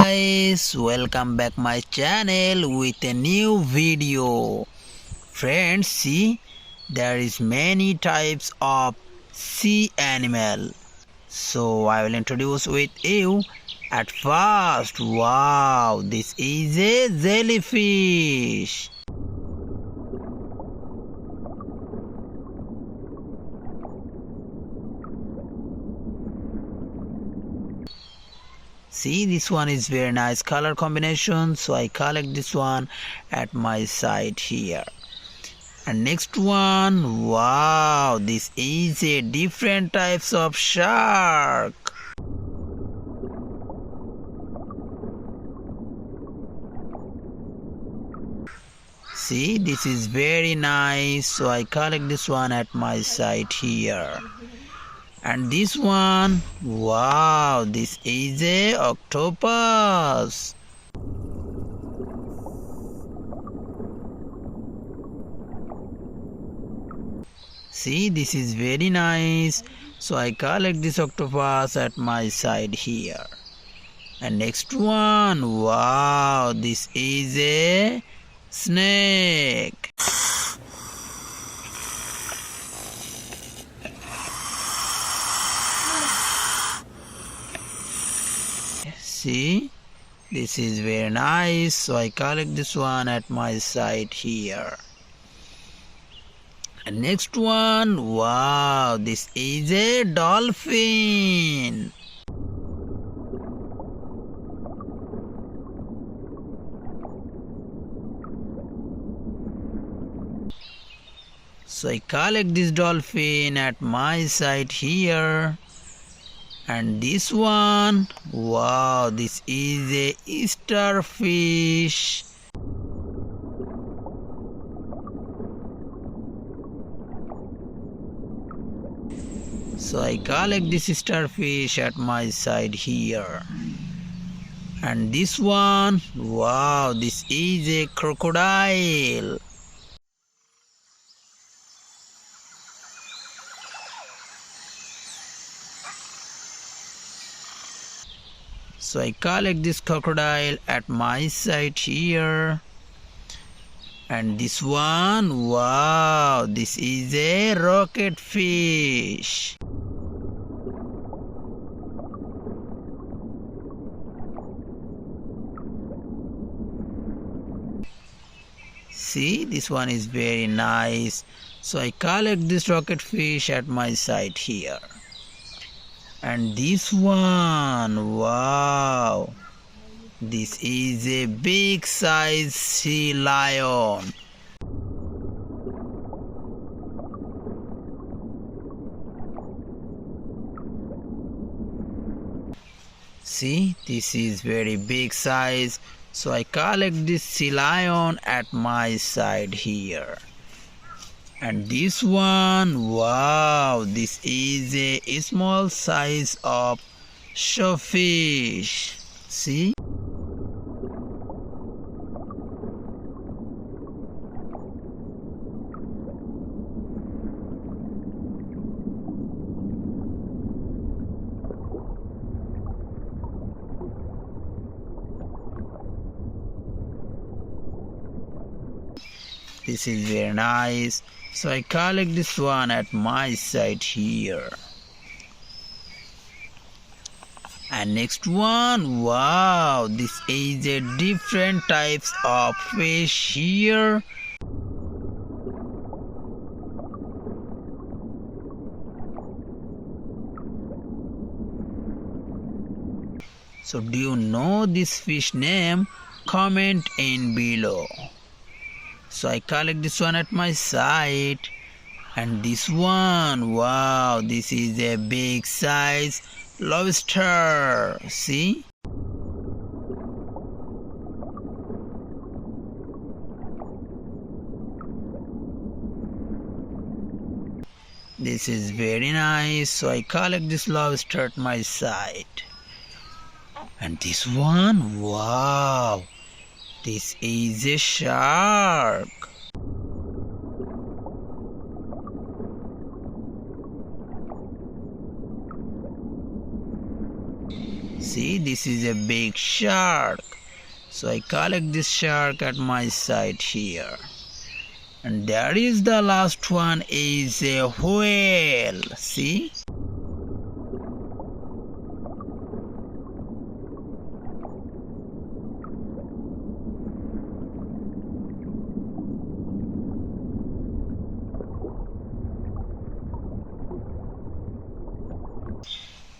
guys, welcome back my channel with a new video. Friends, see, there is many types of sea animal. So I will introduce with you. At first, wow, this is a jellyfish. See, this one is very nice color combination, so I collect this one at my side here. And next one, wow, this is a different types of shark. See, this is very nice, so I collect this one at my side here. And this one, wow, this is a octopus. See, this is very nice, so I collect this octopus at my side here. And next one, wow, this is a snake. See, this is very nice, so I collect this one at my side here. And next one, wow, this is a dolphin. So I collect this dolphin at my side here. And this one, wow, this is a starfish. So I collect this starfish at my side here. And this one, wow, this is a crocodile. So I collect this crocodile at my side here. And this one, wow, this is a rocket fish. See, this one is very nice. So I collect this rocket fish at my side here. And this one, wow, this is a big size sea lion. See, this is very big size, so I collect this sea lion at my side here. And this one, wow, this is a small size of shellfish. See? This is very nice. So I collect this one at my side here. And next one, wow, this is a different types of fish here. So do you know this fish name? Comment in below. So I collect this one at my side. And this one, wow, this is a big size lobster. See? This is very nice. So I collect this lobster at my side. And this one, wow, this is a shark. See, this is a big shark. So I collect this shark at my side here. And there is the last one is a whale. See?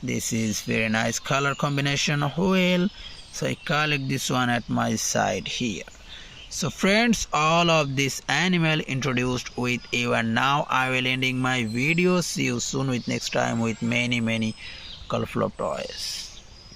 This is very nice color combination of whale. So I collect this one at my side here. So friends, all of this animal introduced with you, and now I will ending my video. See you soon with next time with many colorful toys.